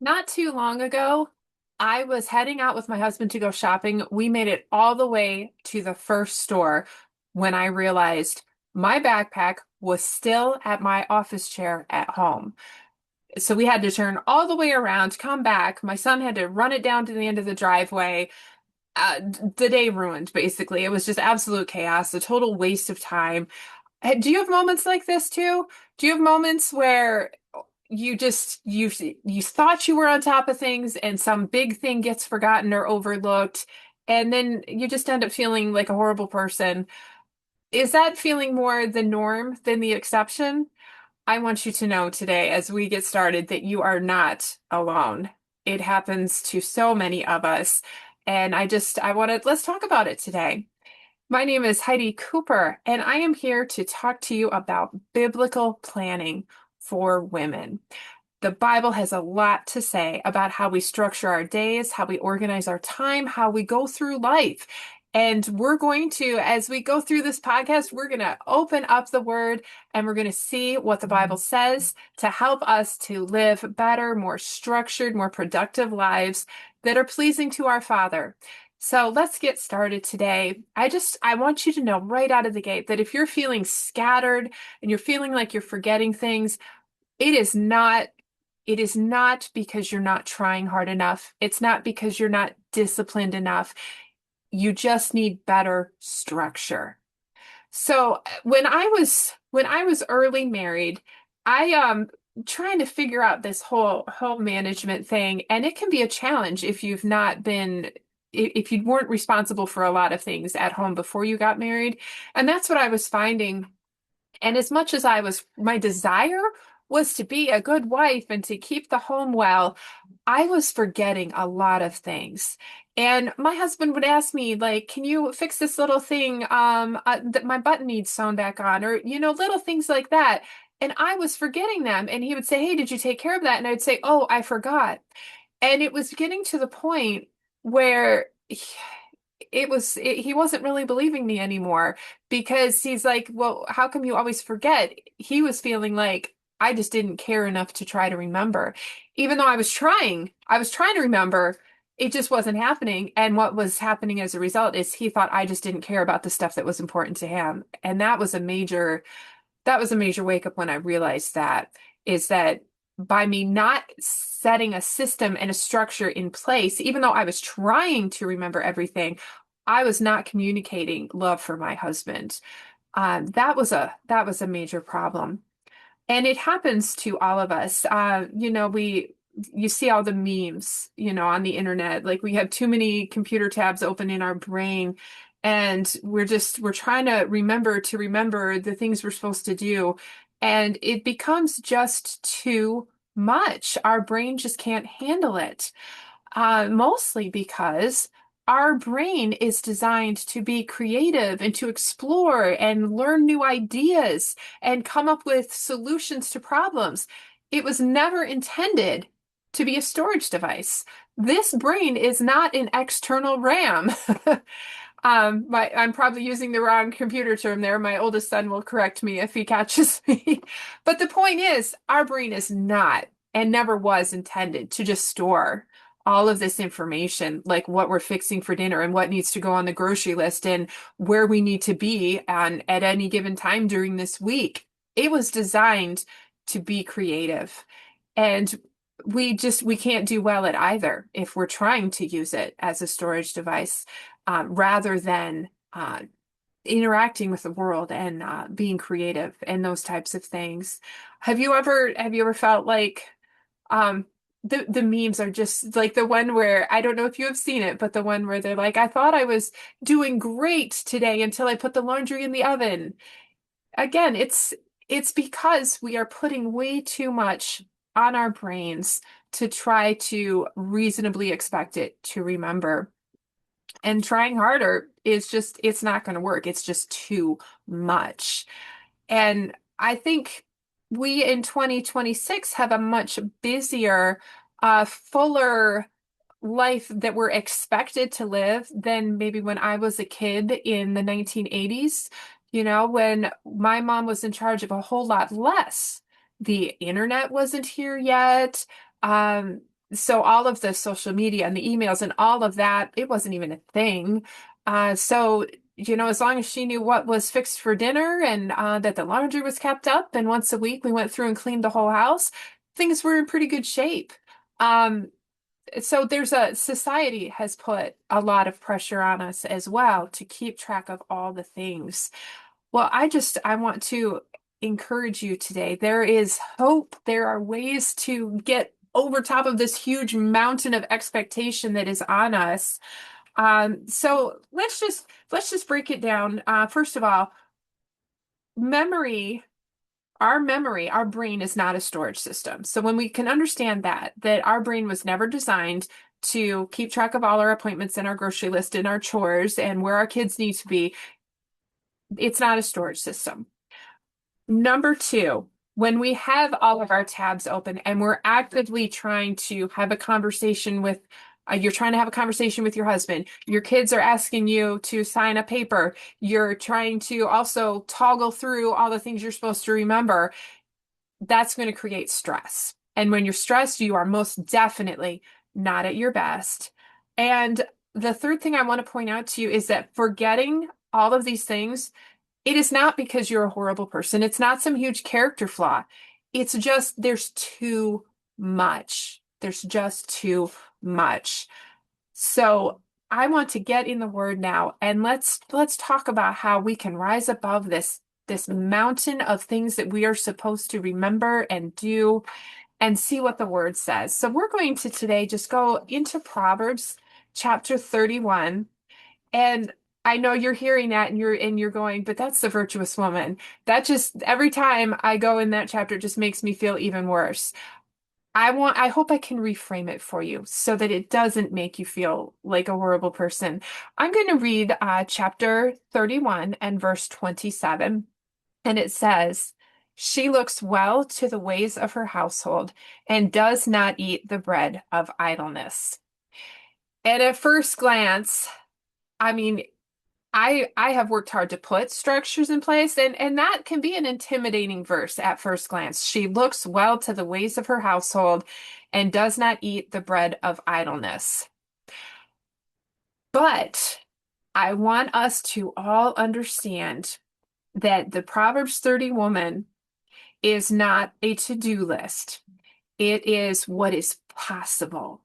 Not too long ago, I was heading out with my husband to go shopping. We made it all the way to the first store when I realized my backpack was still at my office chair at home. So we had to turn all the way around, come back. My son had to run it down to the end of the driveway. The day ruined, basically. It was just absolute chaos, a total waste of time. Do you have moments like this too? Do you have moments where you thought you were on top of things and some big thing gets forgotten or overlooked, and then you just end up feeling like a horrible person? Is that feeling more the norm than the exception? I want you to know today, as we get started, that you are not alone. It happens to so many of us. And I want to, let's talk about it today. My name is Heidi Cooper, and I am here to talk to you about biblical planning for women. The Bible has a lot to say about how we structure our days, how we organize our time, how we go through life. And we're going to, as we go through this podcast, we're going to open up the Word and we're going to see what the Bible says to help us to live better, more structured, more productive lives that are pleasing to our Father. So let's get started today. I want you to know right out of the gate that if you're feeling scattered and you're feeling like you're forgetting things, it is not it is not because you're not trying hard enough. It's not because you're not disciplined enough. You just need better structure. So when I was early married, I trying to figure out this whole home management thing, and it can be a challenge if you've not been if you weren't responsible for a lot of things at home before you got married. And that's what I was finding, and as much as my desire was to be a good wife and to keep the home well, I was forgetting a lot of things. And my husband would ask me, like, can you fix this little thing that my button needs sewn back on, or, little things like that. And I was forgetting them. And he would say, hey, did you take care of that? And I'd say, oh, I forgot. And it was getting to the point where he wasn't really believing me anymore, because he's like, well, how come you always forget? He was feeling like I just didn't care enough to try to remember. Even though I was trying to remember, it just wasn't happening. And what was happening as a result is he thought I just didn't care about the stuff that was important to him. And that was a major wake up when I realized that, is that by me not setting a system and a structure in place, even though I was trying to remember everything, I was not communicating love for my husband. That was a major problem. And it happens to all of us. You see all the memes, on the internet. Like, we have too many computer tabs open in our brain, and we're trying to remember the things we're supposed to do. And it becomes just too much. Our brain just can't handle it. Mostly because our brain is designed to be creative and to explore and learn new ideas and come up with solutions to problems. It was never intended to be a storage device. This brain is not an external RAM. I'm probably using the wrong computer term there. My oldest son will correct me if he catches me. But the point is, our brain is not and never was intended to just store all of this information, like what we're fixing for dinner and what needs to go on the grocery list and where we need to be at any given time during this week. It was designed to be creative. And we can't do well at either if we're trying to use it as a storage device, rather than interacting with the world and being creative and those types of things. Have you ever felt like um, the memes are just like the one where, I don't know if you have seen it, but the one where they're like, I thought I was doing great today until I put the laundry in the oven. Again, it's because we are putting way too much on our brains to try to reasonably expect it to remember. And trying harder is just, it's not going to work. It's just too much. And I think we in 2026 have a much busier, fuller life that we're expected to live than maybe when I was a kid in the 1980s, when my mom was in charge of a whole lot less. The internet wasn't here yet. So all of the social media and the emails and all of that, it wasn't even a thing. So, as long as she knew what was fixed for dinner and that the laundry was kept up, and once a week we went through and cleaned the whole house, things were in pretty good shape. Um, so there's a society has put a lot of pressure on us as well to keep track of all the things. Well, I want to encourage you today. There is hope. There are ways to get over top of this huge mountain of expectation that is on us. So let's just break it down. First of all, memory, our brain is not a storage system. So when we can understand that our brain was never designed to keep track of all our appointments and our grocery list and our chores and where our kids need to be, it's not a storage system. Number two, when we have all of our tabs open and we're actively trying to have a conversation with, you're trying to have a conversation with your husband, your kids are asking you to sign a paper, you're trying to also toggle through all the things you're supposed to remember, that's going to create stress. And when you're stressed, you are most definitely not at your best. And the third thing I want to point out to you is that forgetting all of these things, it is not because you're a horrible person. It's not some huge character flaw. It's just there's too much. There's just too much. So I want to get in the word now and let's talk about how we can rise above this mountain of things that we are supposed to remember and do and see what the word says. So we're going to today just go into Proverbs chapter 31. And I know you're hearing that and you're going, but that's the virtuous woman. That just every time I go in that chapter, it just makes me feel even worse. I hope I can reframe it for you so that it doesn't make you feel like a horrible person. I'm going to read chapter 31 and verse 27. And it says, "She looks well to the ways of her household and does not eat the bread of idleness." And at first glance, I mean, I have worked hard to put structures in place, and that can be an intimidating verse at first glance. She looks well to the ways of her household and does not eat the bread of idleness. But I want us to all understand that the Proverbs 30 woman is not a to-do list. It is what is possible.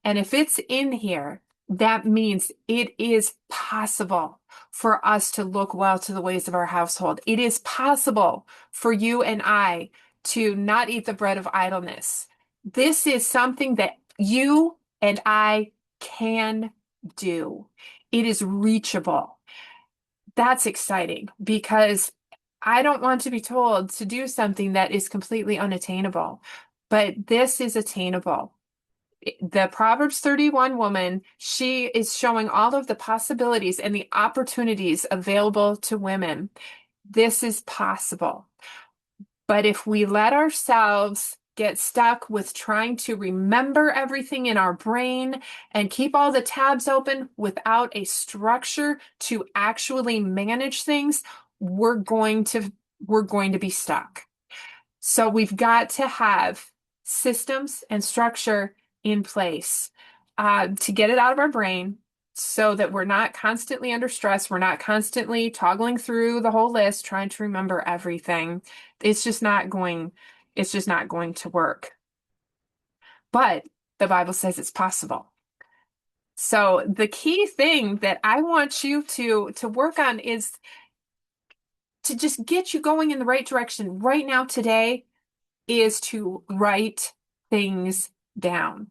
And if it's in here, that means it is possible for us to look well to the ways of our household. It is possible for you and I to not eat the bread of idleness. This is something that you and I can do. It is reachable. That's exciting because I don't want to be told to do something that is completely unattainable, but this is attainable. The Proverbs 31 woman, she is showing all of the possibilities and the opportunities available to women. This is possible. But if we let ourselves get stuck with trying to remember everything in our brain and keep all the tabs open without a structure to actually manage things, we're going to we're going to be stuck. So we've got to have systems and structure in place to get it out of our brain so that we're not constantly under stress. We're not constantly toggling through the whole list, trying to remember everything. It's just not going, it's just not going to work. But the Bible says it's possible. So the key thing that I want you to work on is to just get you going in the right direction right now today is to write things down.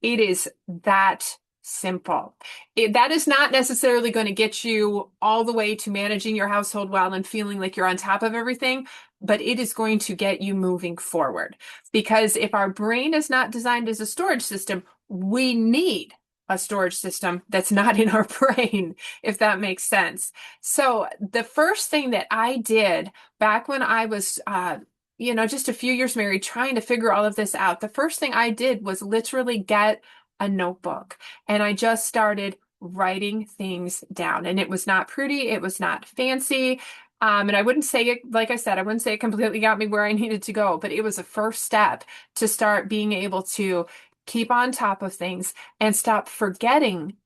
It is that simple. That is not necessarily going to get you all the way to managing your household well and feeling like you're on top of everything, but it is going to get you moving forward. Because if our brain is not designed as a storage system, we need a storage system that's not in our brain, if that makes sense. So the first thing that I did back when I was just a few years married, trying to figure all of this out. The first thing I did was literally get a notebook and I just started writing things down. And it was not pretty, it was not fancy. And I wouldn't say it, like I said, I wouldn't say it completely got me where I needed to go, but it was a first step to start being able to keep on top of things, and stop forgetting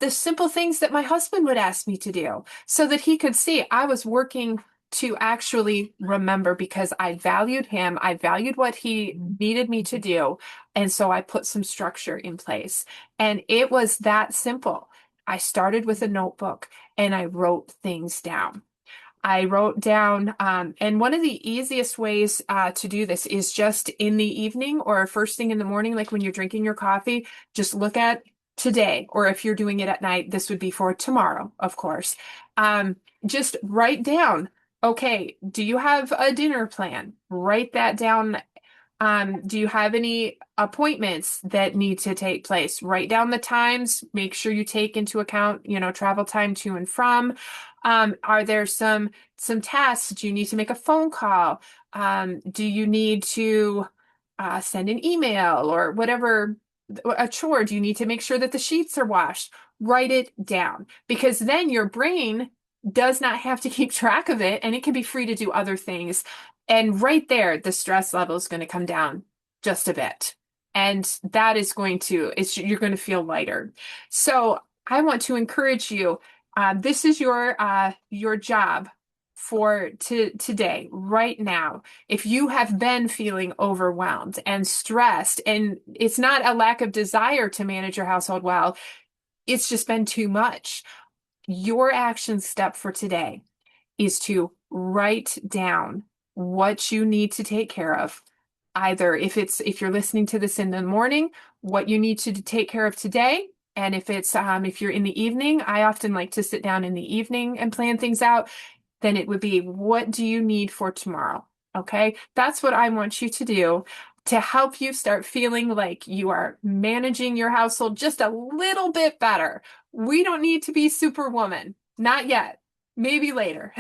the simple things that my husband would ask me to do so that he could see I was working to actually remember because I valued him. I valued what he needed me to do. And so I put some structure in place. And it was that simple. I started with a notebook and I wrote things down. I wrote down, and one of the easiest ways to do this is just in the evening or first thing in the morning, like when you're drinking your coffee, just look at today, or if you're doing it at night, this would be for tomorrow, of course. Um, just write down, okay, do you have a dinner plan? Write that down. Do you have any appointments that need to take place? Write down the times. Make sure you take into account, travel time to and from. Are there some tasks? Do you need to make a phone call? Do you need to send an email or whatever, a chore? Do you need to make sure that the sheets are washed? Write it down because then your brain does not have to keep track of it and it can be free to do other things. And right there, the stress level is going to come down just a bit. And that is you're going to feel lighter. So I want to encourage you. This is your job for today, right now. If you have been feeling overwhelmed and stressed, and it's not a lack of desire to manage your household well, it's just been too much. Your action step for today is to write down what you need to take care of. Either if you're listening to this in the morning, what you need to take care of today. And if you're in the evening, I often like to sit down in the evening and plan things out. Then it would be, what do you need for tomorrow? Okay. That's what I want you to do to help you start feeling like you are managing your household just a little bit better. We don't need to be superwoman. Not yet. Maybe later.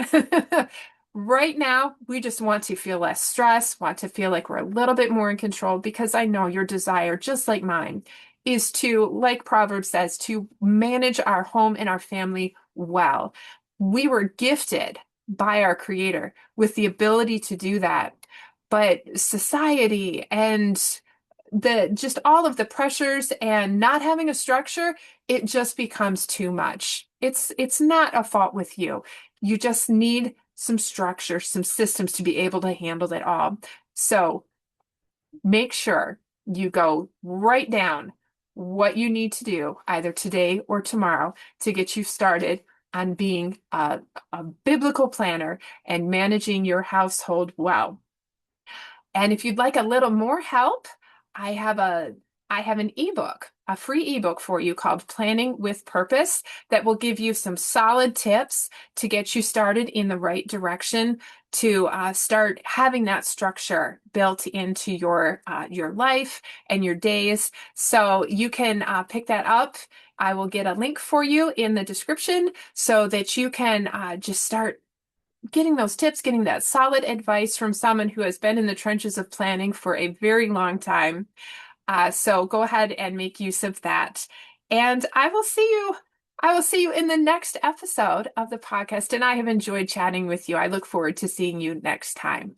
Right now, we just want to feel less stress, want to feel like we're a little bit more in control because I know your desire, just like mine, is to, like Proverbs says, to manage our home and our family well. We were gifted by our Creator with the ability to do that. But society and the just all of the pressures and not having a structure, it just becomes too much. It's not a fault with you. You just need some structure, some systems to be able to handle it all. So make sure you go write down what you need to do either today or tomorrow to get you started on being a biblical planner and managing your household well. And if you'd like a little more help, I have a I have an ebook, a free ebook for you called Planning with Purpose that will give you some solid tips to get you started in the right direction to start having that structure built into your life and your days. So you can pick that up. I will get a link for you in the description so that you can just start getting those tips, getting that solid advice from someone who has been in the trenches of planning for a very long time. So go ahead and make use of that. And I will see you in the next episode of the podcast. And I have enjoyed chatting with you. I look forward to seeing you next time.